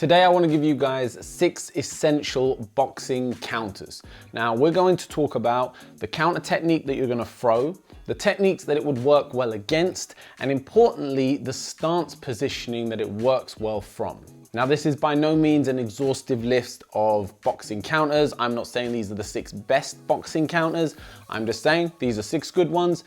Today I want to give you guys 6 essential boxing counters. Now we're going to talk about the counter technique that you're going to throw, the techniques that it would work well against, and importantly, the stance positioning that it works well from. Now this is by no means an exhaustive list of boxing counters. I'm not saying these are the 6 best boxing counters. I'm just saying these are 6 good ones.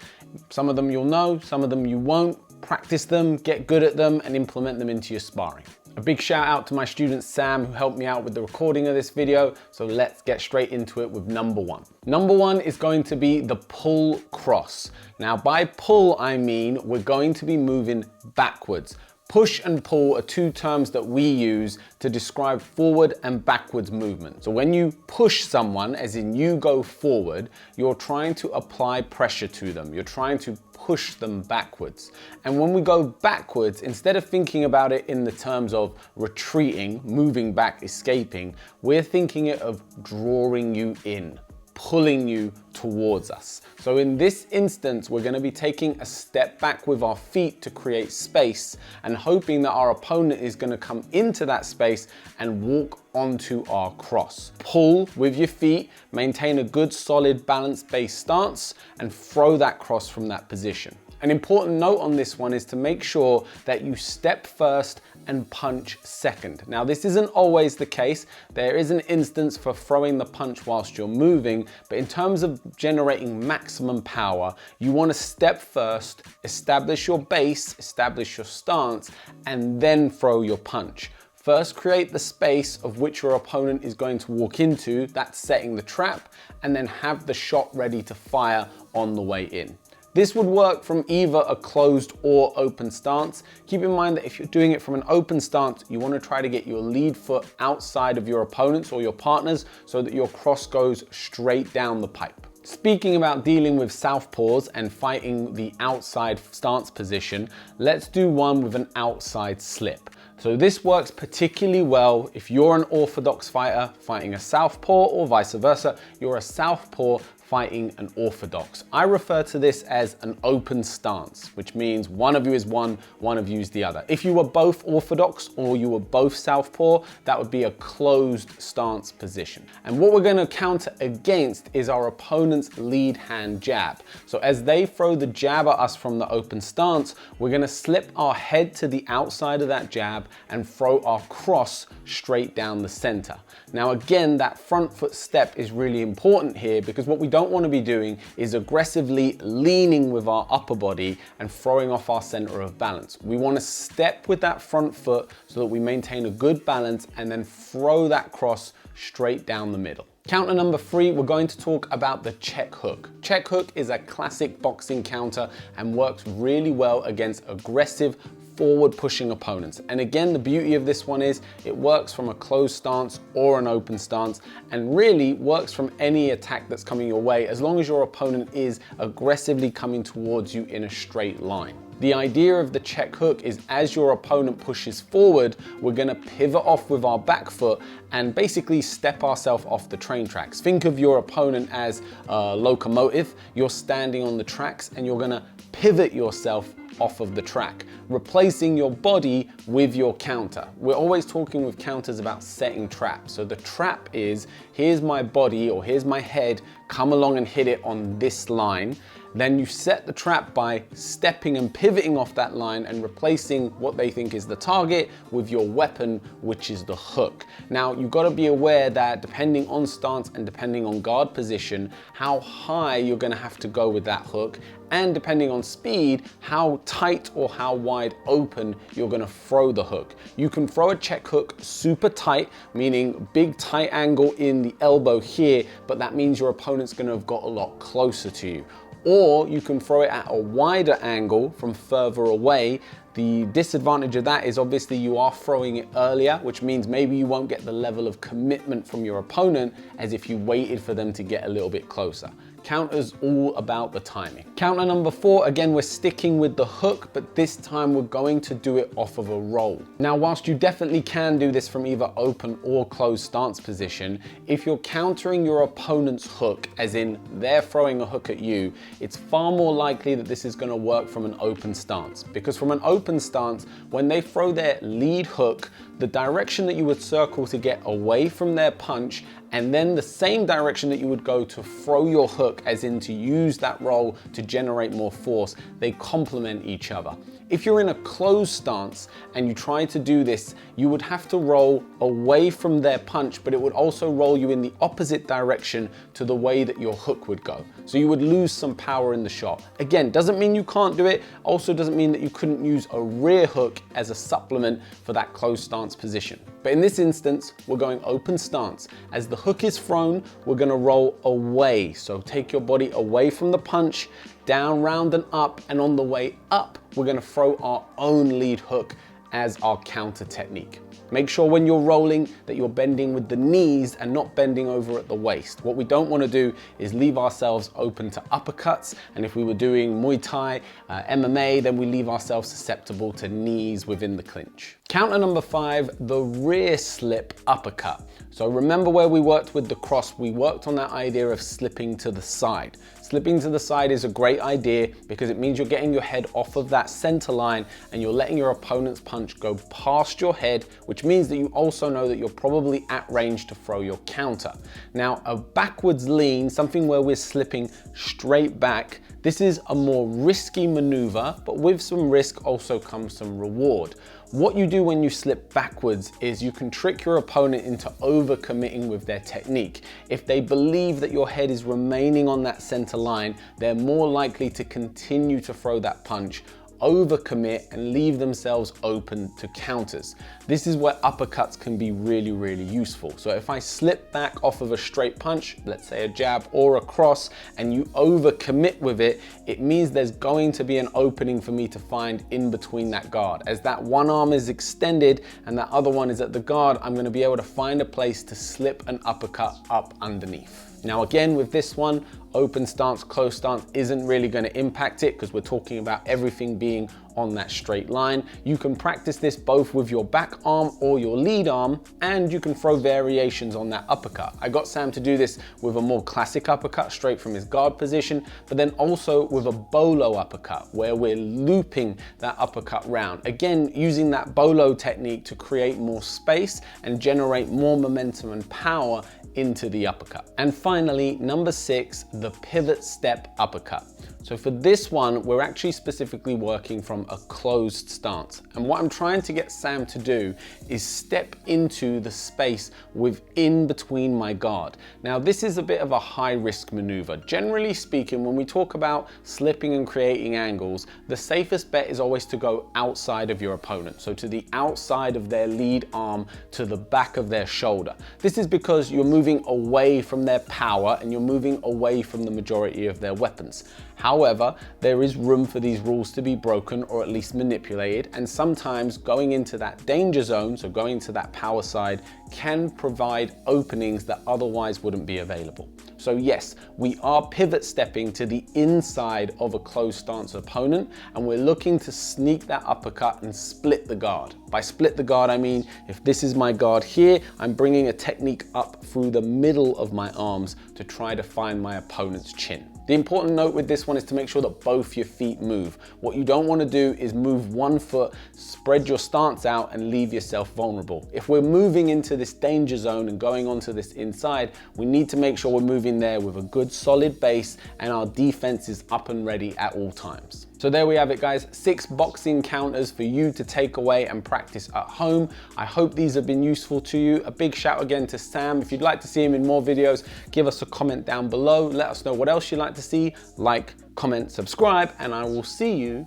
Some of them you'll know, some of them you won't. Practice them, get good at them, and implement them into your sparring. A big shout out to my student Sam, who helped me out with the recording of this video. So let's get straight into it with number 1. Number 1 is going to be the pull cross. Now by pull, I mean we're going to be moving backwards. Push and pull are 2 terms that we use to describe forward and backwards movement. So when you push someone, as in you go forward, you're trying to apply pressure to them. You're trying to push them backwards. And when we go backwards, instead of thinking about it in the terms of retreating, moving back, escaping, we're thinking it of drawing you in, pulling you towards us. So in this instance, we're going to be taking a step back with our feet to create space and hoping that our opponent is going to come into that space and walk onto our cross. Pull with your feet, maintain a good solid balanced base stance, and throw that cross from that position. An important note on this one is to make sure that you step first and punch second. Now this isn't always the case. There is an instance for throwing the punch whilst you're moving, but in terms of generating maximum power, you want to step first, establish your base, establish your stance, and then throw your punch. First, create the space of which your opponent is going to walk into, that's setting the trap, and then have the shot ready to fire on the way in. This would work from either a closed or open stance. Keep in mind that if you're doing it from an open stance, you want to try to get your lead foot outside of your opponent's or your partner's so that your cross goes straight down the pipe. Speaking about dealing with southpaws and fighting the outside stance position, let's do one with an outside slip. So this works particularly well if you're an orthodox fighter fighting a southpaw, or vice versa, you're a southpaw fighting an orthodox. I refer to this as an open stance, which means one of you is one of you is the other. If you were both orthodox or you were both southpaw, that would be a closed stance position. And what we're going to counter against is our opponent's lead hand jab. So as they throw the jab at us from the open stance, we're going to slip our head to the outside of that jab and throw our cross straight down the center. Now again, that front foot step is really important here, because what we don't want to be doing is aggressively leaning with our upper body and throwing off our center of balance. We want to step with that front foot so that we maintain a good balance and then throw that cross straight down the middle. Counter number 3, we're going to talk about the check hook. Check hook is a classic boxing counter and works really well against aggressive forward pushing opponents. And again, the beauty of this one is it works from a closed stance or an open stance, and really works from any attack that's coming your way as long as your opponent is aggressively coming towards you in a straight line. The idea of the check hook is as your opponent pushes forward, we're going to pivot off with our back foot and basically step ourselves off the train tracks. Think of your opponent as a locomotive. You're standing on the tracks and you're going to pivot yourself off of the track, replacing your body with your counter. We're always talking with counters about setting traps. So the trap is, here's my body or here's my head, come along and hit it on this line. Then you set the trap by stepping and pivoting off that line and replacing what they think is the target with your weapon, which is the hook. Now, you've got to be aware that depending on stance and depending on guard position, how high you're going to have to go with that hook, and depending on speed, how tight or how wide open you're going to throw the hook. You can throw a check hook super tight, meaning big tight angle in the elbow here, but that means your opponent's going to have got a lot closer to you. Or you can throw it at a wider angle from further away. The disadvantage of that is obviously you are throwing it earlier, which means maybe you won't get the level of commitment from your opponent as if you waited for them to get a little bit closer. Counter's all about the timing. Counter number 4, again, we're sticking with the hook, but this time we're going to do it off of a roll. Now, whilst you definitely can do this from either open or closed stance position, if you're countering your opponent's hook, as in they're throwing a hook at you, it's far more likely that this is going to work from an open stance. Because from an open stance, when they throw their lead hook, the direction that you would circle to get away from their punch, and then the same direction that you would go to throw your hook, as in to use that roll to generate more force, they complement each other. If you're in a closed stance and you try to do this, you would have to roll away from their punch, but it would also roll you in the opposite direction to the way that your hook would go. So you would lose some power in the shot. Again, doesn't mean you can't do it, also doesn't mean that you couldn't use a rear hook as a supplement for that closed stance position. But in this instance, we're going open stance. As the hook is thrown, we're gonna roll away. So take your body away from the punch, down, round, and up, and on the way up, we're gonna throw our own lead hook as our counter technique. Make sure when you're rolling that you're bending with the knees and not bending over at the waist. What we don't want to do is leave ourselves open to uppercuts, and if we were doing Muay Thai, MMA, then we leave ourselves susceptible to knees within the clinch. Counter number 5, the rear slip uppercut. So remember where we worked with the cross, we worked on that idea of slipping to the side. Slipping to the side is a great idea because it means you're getting your head off of that center line and you're letting your opponent's punch go past your head, which means that you also know that you're probably at range to throw your counter. Now, a backwards lean, something where we're slipping straight back, this is a more risky maneuver, but with some risk also comes some reward. What you do when you slip backwards is you can trick your opponent into overcommitting with their technique. If they believe that your head is remaining on that center line, they're more likely to continue to throw that punch, overcommit, and leave themselves open to counters. This is where uppercuts can be really, really useful. So if I slip back off of a straight punch, let's say a jab or a cross, and you overcommit with it, it means there's going to be an opening for me to find in between that guard. As that one arm is extended and that other one is at the guard, I'm going to be able to find a place to slip an uppercut up underneath. Now again, with this one, open stance, closed stance isn't really going to impact it because we're talking about everything being on that straight line. You can practice this both with your back arm or your lead arm, and you can throw variations on that uppercut. I got Sam to do this with a more classic uppercut straight from his guard position, but then also with a bolo uppercut where we're looping that uppercut round. Again, using that bolo technique to create more space and generate more momentum and power into the uppercut. And finally, number 6, the pivot step uppercut. So for this one, we're actually specifically working from a closed stance. And what I'm trying to get Sam to do is step into the space within between my guard. Now, this is a bit of a high risk maneuver. Generally speaking, when we talk about slipping and creating angles, the safest bet is always to go outside of your opponent. So to the outside of their lead arm, to the back of their shoulder. This is because you're moving away from their power and you're moving away from the majority of their weapons. However, there is room for these rules to be broken or at least manipulated, and sometimes going into that danger zone, so going to that power side, can provide openings that otherwise wouldn't be available. So yes, we are pivot stepping to the inside of a closed stance opponent, and we're looking to sneak that uppercut and split the guard. By split the guard, I mean, if this is my guard here, I'm bringing a technique up through the middle of my arms to try to find my opponent's chin. The important note with this one is to make sure that both your feet move. What you don't want to do is move one foot, spread your stance out, and leave yourself vulnerable. If we're moving into this danger zone and going onto this inside, we need to make sure we're moving there with a good solid base and our defense is up and ready at all times. So there we have it, guys. 6 boxing counters for you to take away and practice at home. I hope these have been useful to you. A big shout again to Sam. If you'd like to see him in more videos, give us a comment down below. Let us know what else you'd like to see. Like, comment, subscribe, and I will see you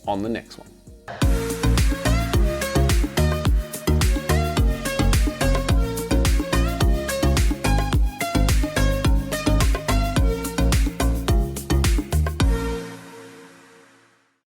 on the next one.